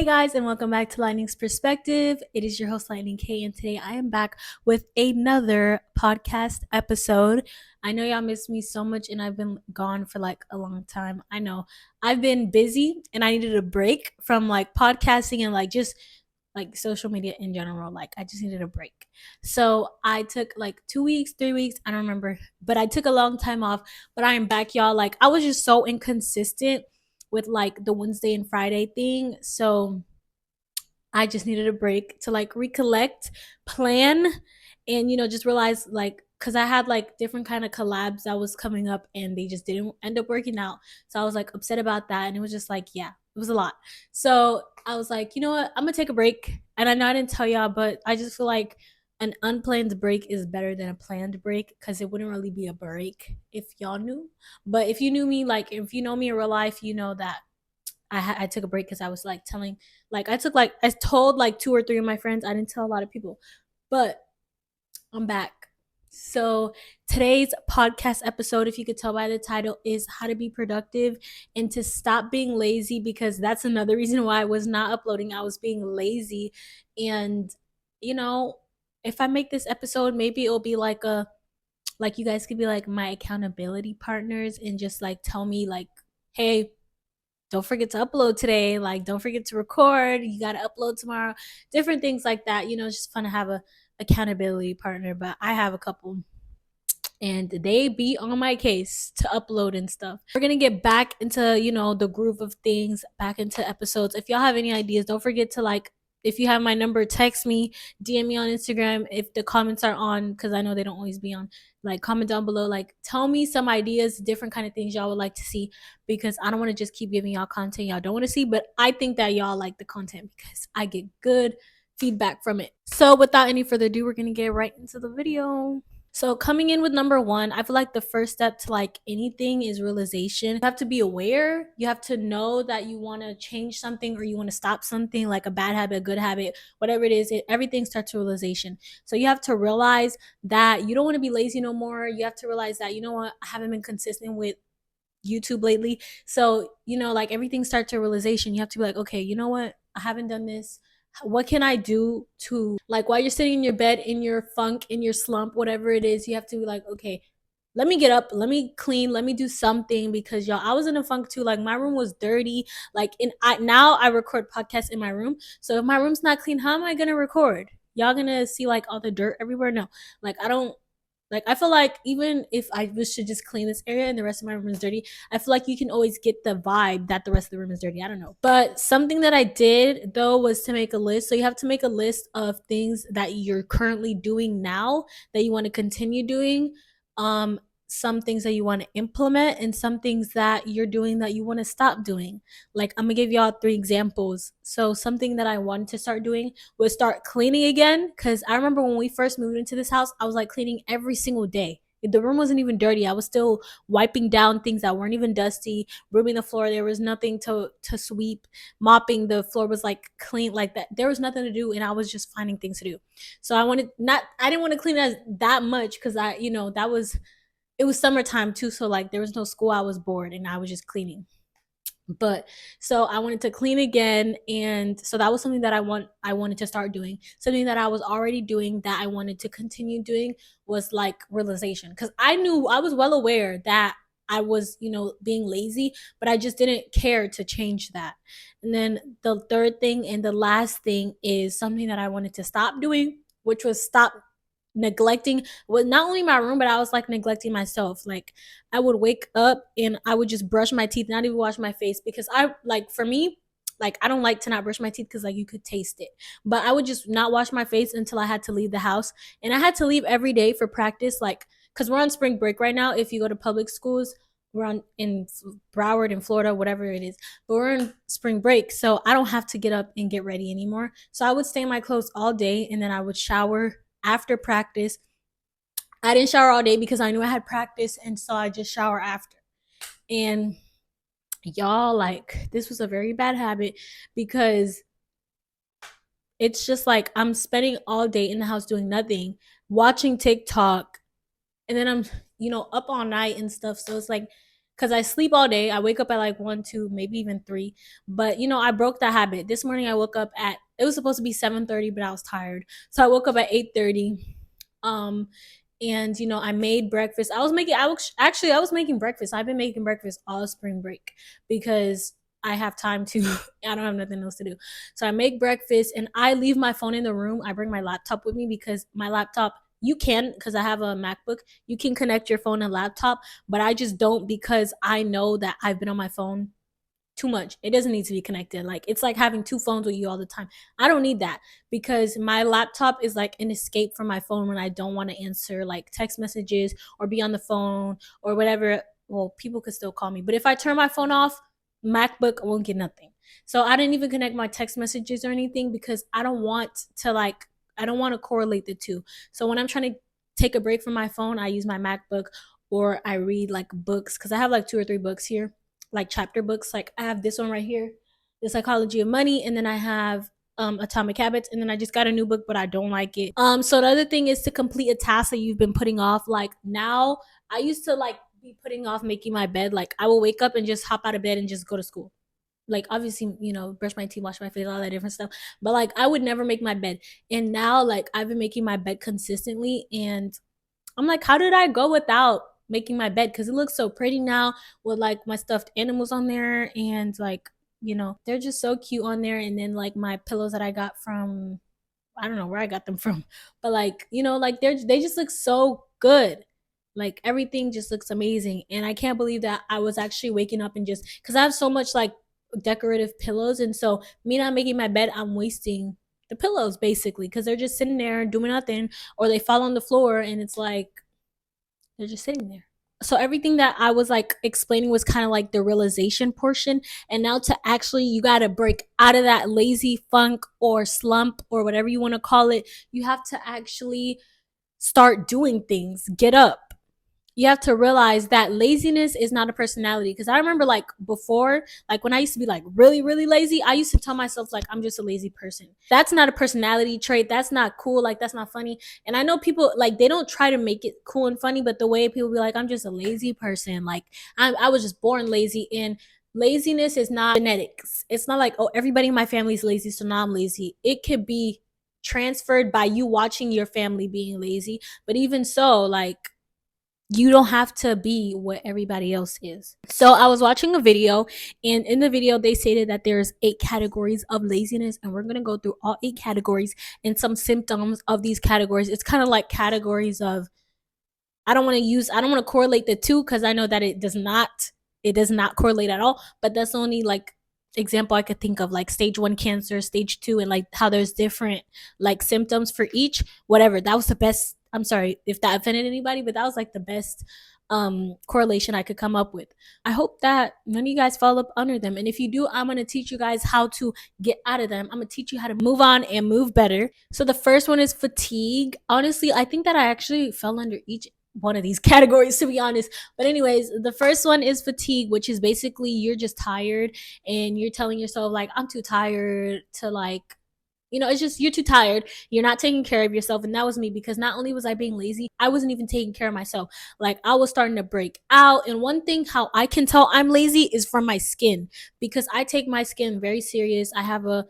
Hey guys, and welcome back to Lightning's Perspective. It is your host, Lightning K, and today I am back with another podcast episode. I know y'all missed me so much, and I've been gone for like a long time. I know I've been busy, and I needed a break from like podcasting and like just like social media in general. Like, I just needed a break. So I took like 2 weeks, 3 weeks, I don't remember, but I took a long time off. But I am back, y'all. Like, I was just so inconsistent with like the Wednesday and Friday thing. So I just needed a break to like recollect, plan, and just realize like because I had like different kind of collabs that was coming up and they just didn't end up working out. So I was like upset about that, and it was just like, yeah, it was a lot. So I was like, you know what, I'm gonna take a break. And I know I didn't tell y'all, but I just feel like an unplanned break is better than a planned break because it wouldn't really be a break if y'all knew. But if you knew me, like if you know me in real life, you know that I took a break because I was like telling, like I told like 2 or 3 of my friends. I didn't tell a lot of people, but I'm back. So today's podcast episode, if you could tell by the title, is how to be productive and to stop being lazy, because that's another reason why I was not uploading. I was being lazy. And you know, if I make this episode, maybe it'll be like a, like you guys could be like my accountability partners and just like tell me like, hey, don't forget to upload today, like don't forget to record, you got to upload tomorrow, different things like that. It's just fun to have a accountability partner. But I have a couple, and they be on my case to upload and stuff. We're gonna get back into the groove of things, back into episodes. If y'all have any ideas, don't forget to like, if you have my number, text me, DM me on Instagram if the comments are on, because I know they don't always be on. Like, comment down below, like tell me some ideas, different kind of things y'all would like to see, because I don't want to just keep giving y'all content y'all don't want to see, but I think that y'all like the content because I get good feedback from it. So without any further ado, we're gonna get right into the video. So coming in with number one, I feel like the first step to like anything is realization. You have to be aware. You have to know that you want to change something or you want to stop something, like a bad habit, a good habit, whatever it is. Everything starts with realization. So you have to realize that you don't want to be lazy no more. You have to realize that, you know what, I haven't been consistent with YouTube lately. So, like everything starts with realization. You have to be like, okay, you know what, I haven't done this. What can I do to, like, while you're sitting in your bed, in your funk, in your slump, whatever it is, you have to be like, okay, let me get up, let me clean, let me do something. Because y'all, I was in a funk too. Like, my room was dirty. Like, now I record podcasts in my room. So if my room's not clean, how am I gonna record? Y'all gonna see like all the dirt everywhere? No. Like, I don't, like, I feel like even if I wish to just clean this area and the rest of my room is dirty, I feel like you can always get the vibe that the rest of the room is dirty. I don't know. But something that I did though was to make a list. So you have to make a list of things that you're currently doing now that you want to continue doing. Some things that you want to implement and some things that you're doing that you want to stop doing. Like, I'm gonna give y'all 3 examples. So something that I wanted to start doing was start cleaning again, because I remember when we first moved into this house, I was like cleaning every single day. The room wasn't even dirty. I was still wiping down things that weren't even dusty, rubbing the floor. There was nothing to sweep, mopping. The floor was like clean, like that. There was nothing to do, and I was just finding things to do. So I didn't want to clean that much, because it was summertime too. So like there was no school. I was bored and I was just cleaning. But so I wanted to clean again, and so that was something that I wanted to start doing. Something that I was already doing that I wanted to continue doing was like realization, because I knew, I was well aware that I was being lazy, but I just didn't care to change that. And then the third thing and the last thing is something that I wanted to stop doing, which was stop neglecting, well, not only my room, but I was like neglecting myself. Like, I would wake up and I would just brush my teeth, not even wash my face, because I, like, for me, like, I don't like to not brush my teeth because like you could taste it. But I would just not wash my face until I had to leave the house. And I had to leave every day for practice, like, because we're on spring break right now. If you go to public schools, we're on in Broward in Florida, whatever it is, but we're in spring break, so I don't have to get up and get ready anymore. So I would stay in my clothes all day, and then I would shower after practice. I didn't shower all day because I knew I had practice, and so I just shower after. And y'all, like, this was a very bad habit, because it's just like I'm spending all day in the house doing nothing, watching TikTok, and then I'm up all night and stuff. So it's like because I sleep all day. I wake up at like 1, 2, maybe even 3. But I broke that habit. This morning I woke up at, it was supposed to be 7:30, but I was tired. So I woke up at 8:30. Um and I made breakfast. I was making breakfast. I've been making breakfast all spring break because I have time to I don't have nothing else to do. So I make breakfast and I leave my phone in the room. I bring my laptop with me because my laptop, you can, because I have a MacBook, you can connect your phone and laptop, but I just don't because I know that I've been on my phone too much. It doesn't need to be connected. Like, it's like having two phones with you all the time. I don't need that because my laptop is like an escape from my phone when I don't want to answer like text messages or be on the phone or whatever. Well, people could still call me, but if I turn my phone off, MacBook won't get nothing. So I didn't even connect my text messages or anything because I don't want to correlate the two. So when I'm trying to take a break from my phone, I use my MacBook or I read like books because I have like 2 or 3 books here, like chapter books. Like I have this one right here, The Psychology of Money, and then I have Atomic Habits, and then I just got a new book, but I don't like it. So the other thing is to complete a task that you've been putting off. Like now, I used to like be putting off making my bed. Like I will wake up and just hop out of bed and just go to school. Like obviously, brush my teeth, wash my face, all that different stuff. But like I would never make my bed. And now like I've been making my bed consistently, and I'm like, how did I go without making my bed? Because it looks so pretty now with like my stuffed animals on there, and like, they're just so cute on there. And then like my pillows that I got from, I don't know where I got them from, but like, like they just look so good. Like everything just looks amazing. And I can't believe that I was actually waking up and just, because I have so much like decorative pillows. And so me not making my bed, I'm wasting the pillows basically because they're just sitting there doing nothing, or they fall on the floor and it's like they're just sitting there. So everything that I was like explaining was kind of like the realization portion. And now to actually, you got to break out of that lazy funk or slump or whatever you want to call it. You have to actually start doing things, get up. You have to realize that laziness is not a personality. Because I remember like before, like when I used to be like really, really lazy, I used to tell myself like I'm just a lazy person. That's not a personality trait. That's not cool. Like that's not funny. And I know people like they don't try to make it cool and funny, but the way people be like, I'm just a lazy person. Like I was just born lazy. And laziness is not genetics. It's not like, oh, everybody in my family is lazy, so now I'm lazy. It could be transferred by you watching your family being lazy. But even so, like, you don't have to be what everybody else is. So I was watching a video, and in the video they stated that there's 8 categories of laziness, and we're going to go through all 8 categories and some symptoms of these categories. It's kind of like categories of, I don't want to correlate the two because I know that it does not correlate at all, but that's the only like example I could think of, like stage 1 cancer, stage 2, and like how there's different like symptoms for each. Whatever. That was the best. I'm sorry if that offended anybody, but that was like the best correlation I could come up with. I hope that none of you guys fall up under them. And if you do, I'm going to teach you guys how to get out of them. I'm going to teach you how to move on and move better. So the first one is fatigue. Honestly, I think that I actually fell under each one of these categories, to be honest. But anyways, the first one is fatigue, which is basically you're just tired and you're telling yourself like, I'm too tired to like, it's just you're too tired. You're not taking care of yourself. And that was me, because not only was I being lazy, I wasn't even taking care of myself. Like I was starting to break out. And one thing how I can tell I'm lazy is from my skin, because I take my skin very serious. I have a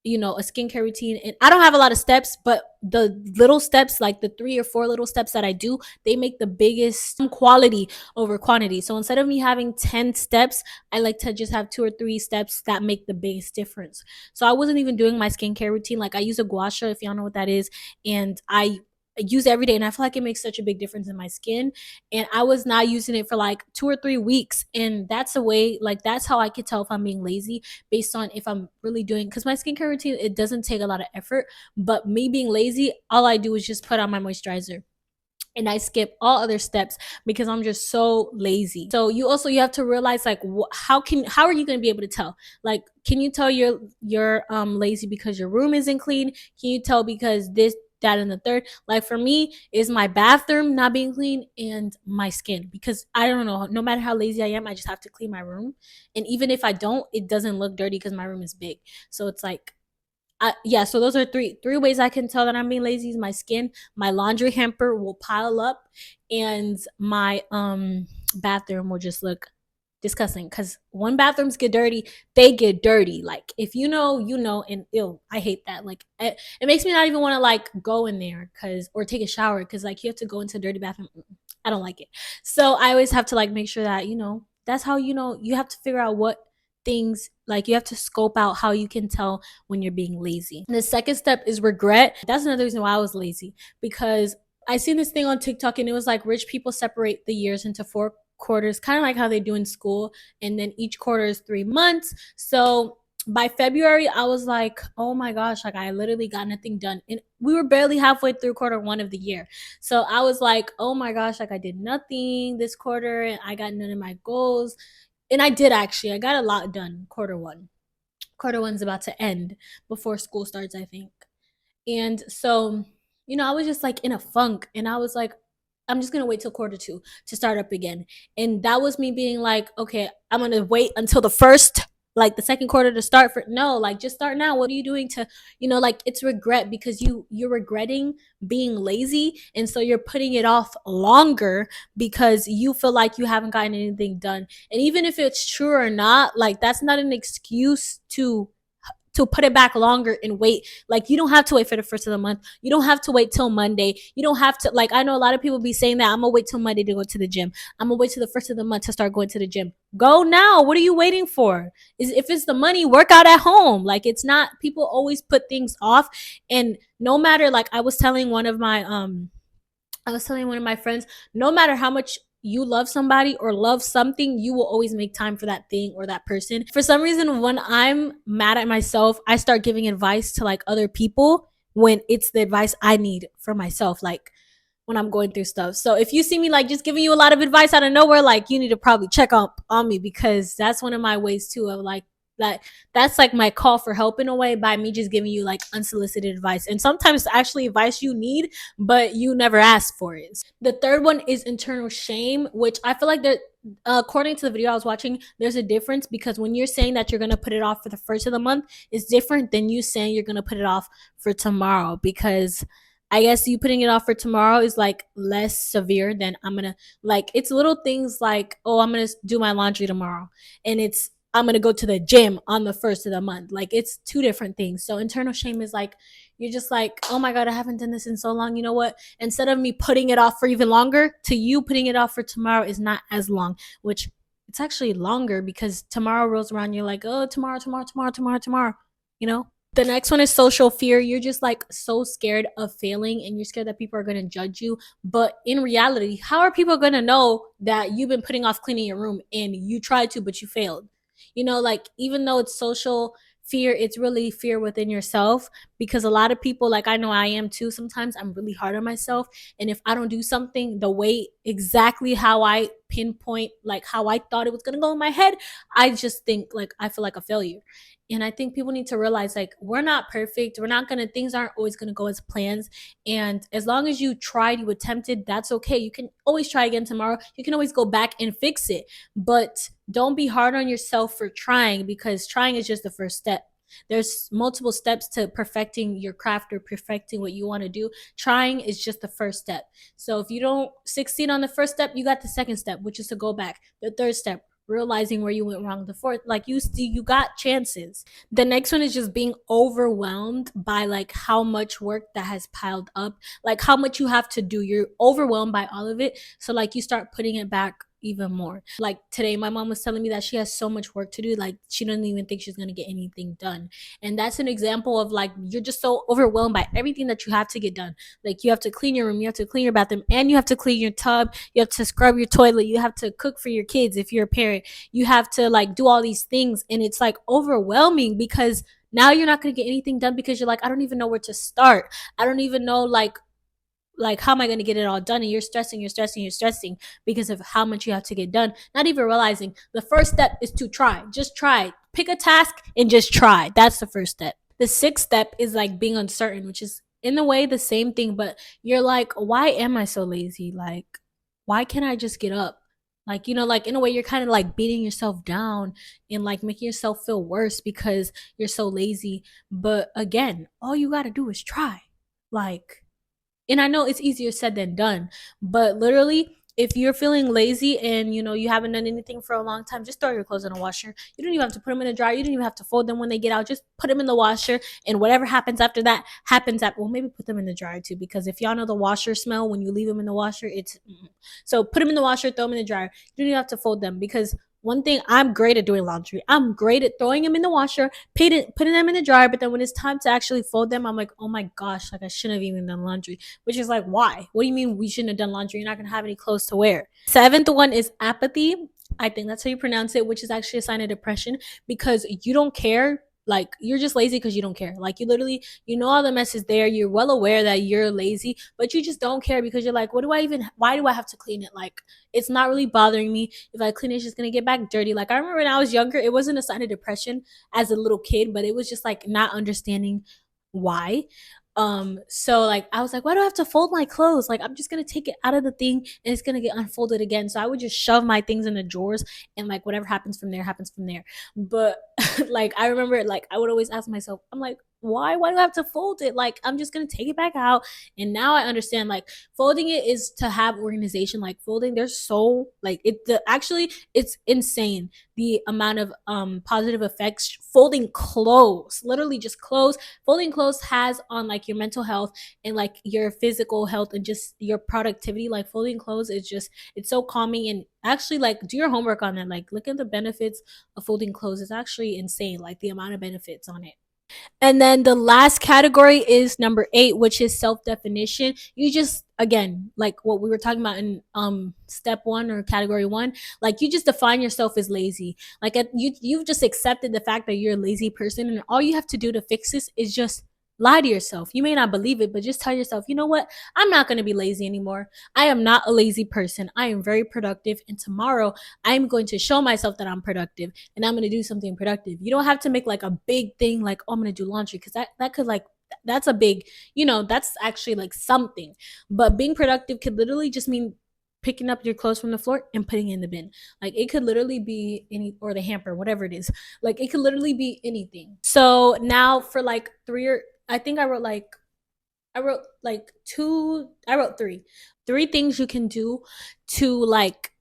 skincare routine, and I don't have a lot of steps, but the little steps, like the 3 or 4 little steps that I do, they make the biggest quality over quantity. So instead of me having 10 steps, I like to just have 2 or 3 steps that make the biggest difference. So I wasn't even doing my skincare routine. Like I use a gua sha, if y'all know what that is, and I use it every day, and I feel like it makes such a big difference in my skin. And I was not using it for like 2 or 3 weeks, and that's a way, like that's how I could tell if I'm being lazy, based on if I'm really doing, because my skincare routine, it doesn't take a lot of effort. But me being lazy, all I do is just put on my moisturizer and I skip all other steps because I'm just so lazy. So you have to realize like how are you going to be able to tell? Like, can you tell you're lazy because your room isn't clean? Can you tell because this, that, and the third? Like for me, is my bathroom not being clean and my skin, because I don't know, no matter how lazy I am, I just have to clean my room. And even if I don't, it doesn't look dirty because my room is big. So it's like, yeah, so those are three ways I can tell that I'm being lazy: is my skin, my laundry hamper will pile up, and my bathroom will just look disgusting. Because when bathrooms get dirty, they get dirty. Like if you know, you know. And ew, I hate that. Like it makes me not even want to like go in there because or take a shower because like you have to go into a dirty bathroom. I don't like it. So I always have to like make sure that that's how you have to figure out what things, like you have to scope out how you can tell when you're being lazy. And the second step is regret. That's another reason why I was lazy, because I seen this thing on TikTok and it was like rich people separate the years into 4 quarters, kind of like how they do in school, and then each quarter is 3 months. So by February, I was like, oh my gosh, like I literally got nothing done. And we were barely halfway through quarter 1 of the year. So I was like, oh my gosh, like I did nothing this quarter and I got none of my goals. And I did actually. I got a lot done quarter 1. Quarter 1's about to end before school starts, I think. And so, I was just like in a funk and I was like, I'm just gonna wait till quarter 2 to start up again. And that was me being like, okay, I'm gonna wait until the first, like the second quarter to start for no, like just start now. What are you doing to, like it's regret because you're regretting being lazy. And so you're putting it off longer because you feel like you haven't gotten anything done. And even if it's true or not, like that's not an excuse to put it back longer and wait. Like you don't have to wait for the first of the month. You don't have to wait till Monday. You don't have to, like I know a lot of people be saying that I'm gonna wait till Monday to go to the gym. I'm gonna wait till the first of the month to start going to the gym. Go now. What are you waiting for? Is if it's the money, work out at home. Like it's not, people always put things off. And no matter, like I was telling one of my friends, no matter how much you love somebody or love something, you will always make time for that thing or that person. For some reason, when I'm mad at myself, I start giving advice to like other people when it's the advice I need for myself, like when I'm going through stuff. So if you see me like just giving you a lot of advice out of nowhere, like you need to probably check up on me, because that's one of my ways too of like that that's like my call for help in a way, by me just giving you like unsolicited advice, and sometimes it's actually advice you need but you never asked for it. The third one is internal shame, which I feel like that according to the video I was watching, there's a difference, because when you're saying that you're going to put it off for the first of the month, it's different than you saying you're going to put it off for tomorrow, because I guess you putting it off for tomorrow is like less severe than I'm gonna, like it's little things like, oh, I'm gonna do my laundry tomorrow, and it's I'm gonna go to the gym on the first of the month. Like it's two different things. So internal shame is like you're just like, oh my god, I haven't done this in so long. You know what? Instead of me putting it off for even longer, to you putting it off for tomorrow is not as long, which it's actually longer because tomorrow rolls around, you're like, oh, tomorrow, tomorrow, tomorrow, tomorrow, tomorrow, you know? The next one is social fear. You're just like so scared of failing and you're scared that people are going to judge you. But in reality, how are people going to know that you've been putting off cleaning your room and you tried to, but you failed? Like even though it's social fear, it's really fear within yourself, because a lot of people, like I know I am too, sometimes I'm really hard on myself. And if I don't do something the way exactly how I pinpoint, like how I thought it was going to go in my head, I just think like I feel like a failure. And I think people need to realize like we're not perfect. We're not gonna, things aren't always gonna go as plans. And as long as you tried, you attempted, that's okay. You can always try again tomorrow. You can always go back and fix it. But don't be hard on yourself for trying, because trying is just the first step. There's multiple steps to perfecting your craft or perfecting what you want to do. Trying is just the first step. So if you don't succeed on the first step, you got the second step, which is to go back. The third step, realizing where you went wrong. The fourth, like you got chances. The next one is just being overwhelmed by like how much work that has piled up, like how much you have to do. You're overwhelmed by all of it, so like you start putting it back even more. Like today my mom was telling me that she has so much work to do, like she doesn't even think she's going to get anything done. And that's an example of like you're just so overwhelmed by everything that you have to get done. Like you have to clean your room, you have to clean your bathroom, and you have to clean your tub, you have to scrub your toilet, you have to cook for your kids if you're a parent, you have to like do all these things, and it's like overwhelming because now you're not going to get anything done because you're like, I don't even know where to start. I don't even know like how am I going to get it all done? And you're stressing, you're stressing, you're stressing because of how much you have to get done, not even realizing the first step is to try. Just try, pick a task and just try. That's the first step. The sixth step is like being uncertain, which is in a way the same thing, but you're like, why am I so lazy? Like why can't I just get up? Like like in a way you're kind of like beating yourself down and like making yourself feel worse because you're so lazy. But again, all you got to do is try. Like, and I know it's easier said than done, but literally if you're feeling lazy and you haven't done anything for a long time, just throw your clothes in a washer. You don't even have to put them in a dryer. You don't even have to fold them when they get out. Just put them in the washer, and whatever happens after that happens. Well, maybe put them in the dryer too, because if y'all know the washer smell when you leave them in the washer, it's so put them in the washer, throw them in the dryer. You don't even have to fold them, because one thing, I'm great at doing laundry. I'm great at throwing them in the washer, putting them in the dryer, but then when it's time to actually fold them, I'm like, oh my gosh, like I shouldn't have even done laundry. Which is like, why? What do you mean we shouldn't have done laundry? You're not gonna have any clothes to wear. Seventh one is apathy. I think that's how you pronounce it, which is actually a sign of depression, because you don't care. Like, you're just lazy because you don't care. Like, you literally, all the mess is there. You're well aware that you're lazy, but you just don't care, because you're like, why do I have to clean it? Like, it's not really bothering me. If I clean it, it's just gonna get back dirty. Like, I remember when I was younger, it wasn't a sign of depression as a little kid, but it was just like not understanding why. So like I was like, why do I have to fold my clothes? Like, I'm just gonna take it out of the thing and it's gonna get unfolded again. So I would just shove my things in the drawers, and like whatever happens from there happens from there. But like I remember, like I would always ask myself, I'm like, why do I have to fold it? Like, I'm just gonna take it back out. And now I understand, like, folding it is to have organization. Like, folding, there's so like actually it's insane the amount of positive effects folding clothes, literally just clothes, folding clothes has on like your mental health and like your physical health and just your productivity. Like, folding clothes is just, it's so calming. And actually, like, do your homework on that. Like, look at the benefits of folding clothes. It's actually insane, like the amount of benefits on it. And then the last category is number 8, which is self-definition. You just, again, like what we were talking about in step 1 or category 1, like you just define yourself as lazy. Like, you've just accepted the fact that you're a lazy person, and all you have to do to fix this is just lie to yourself. You may not believe it, but just tell yourself, you know what? I'm not going to be lazy anymore. I am not a lazy person. I am very productive, and tomorrow I'm going to show myself that I'm productive, and I'm going to do something productive. You don't have to make like a big thing like, oh, I'm going to do laundry, because that could like, that's a big, that's actually like something. But being productive could literally just mean picking up your clothes from the floor and putting it in the bin. Like, it could literally be any, or the hamper, whatever it is. Like, it could literally be anything. So now for like I think I wrote like two, I wrote three things you can do to like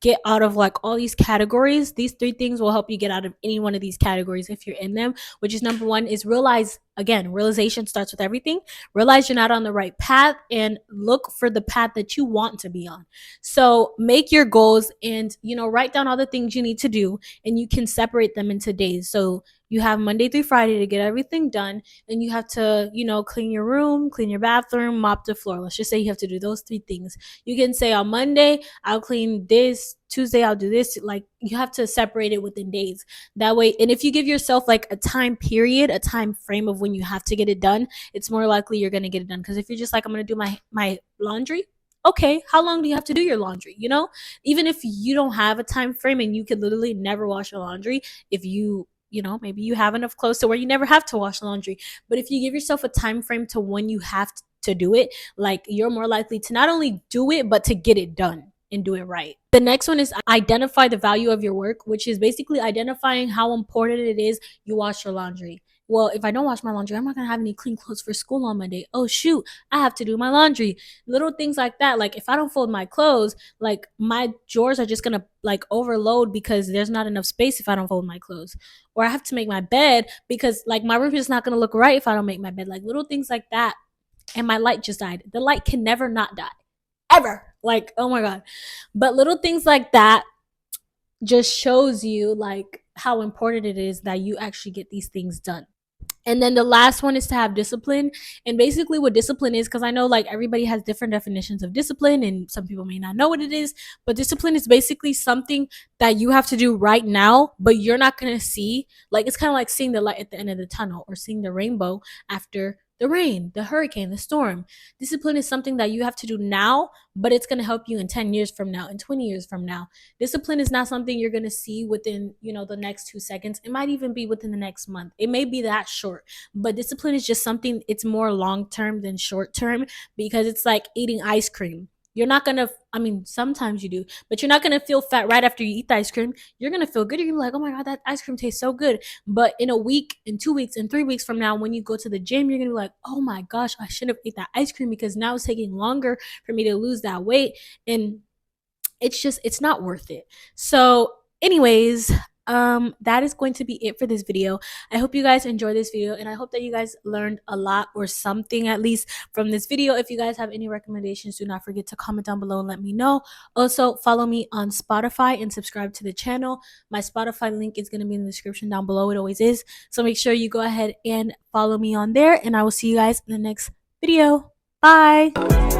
get out of like all these categories. These 3 things will help you get out of any one of these categories if you're in them, which is number 1 is realize, again, realization starts with everything. Realize you're not on the right path and look for the path that you want to be on. So make your goals and, write down all the things you need to do, and you can separate them into days. So you have Monday through Friday to get everything done, and you have to, clean your room, clean your bathroom, mop the floor. Let's just say you have to do those 3 things. You can say on Monday, I'll clean this. Tuesday, I'll do this. Like, you have to separate it within days. That way, and if you give yourself like a time period, a time frame of when you have to get it done, it's more likely you're going to get it done. Because if you're just like, I'm going to do my laundry, okay, how long do you have to do your laundry? Even if you don't have a time frame and you could literally never wash your laundry, if maybe you have enough clothes to where you never have to wash laundry. But if you give yourself a time frame to when you have to do it, like, you're more likely to not only do it, but to get it done and do it right. The next one is identify the value of your work, which is basically identifying how important it is you wash your laundry. Well, if I don't wash my laundry, I'm not going to have any clean clothes for school on Monday. Oh, shoot, I have to do my laundry. Little things like that. Like, if I don't fold my clothes, like, my drawers are just going to like overload because there's not enough space if I don't fold my clothes. Or I have to make my bed because like my room is not going to look right if I don't make my bed. Like, little things like that. And my light just died. The light can never not die. Ever. Like, oh my God. But little things like that just shows you like how important it is that you actually get these things done. And then the last one is to have discipline. And basically what discipline is, because I know like everybody has different definitions of discipline and some people may not know what it is, but discipline is basically something that you have to do right now, but you're not going to see. Like, it's kind of like seeing the light at the end of the tunnel or seeing the rainbow after the rain, the hurricane, the storm. Discipline is something that you have to do now, but it's going to help you in 10 years from now, in 20 years from now. Discipline is not something you're going to see within, the next 2 seconds. It might even be within the next month. It may be that short, but discipline is just something, it's more long term than short term, because it's like eating ice cream. You're not going to, sometimes you do, but you're not going to feel fat right after you eat the ice cream. You're going to feel good. You're going to be like, oh my God, that ice cream tastes so good. But in a week, in 2 weeks, in 3 weeks from now, when you go to the gym, you're going to be like, oh my gosh, I should have ate that ice cream because now it's taking longer for me to lose that weight. And it's not worth it. So anyways, that is going to be it for this video. I hope you guys enjoyed this video, and I hope that you guys learned a lot or something at least from this video. If you guys have any recommendations, do not forget to comment down below and let me know. Also, follow me on Spotify and subscribe to the channel. My Spotify link is going to be in the description down below. It always is. So make sure you go ahead and follow me on there, and I will see you guys in the next video. Bye.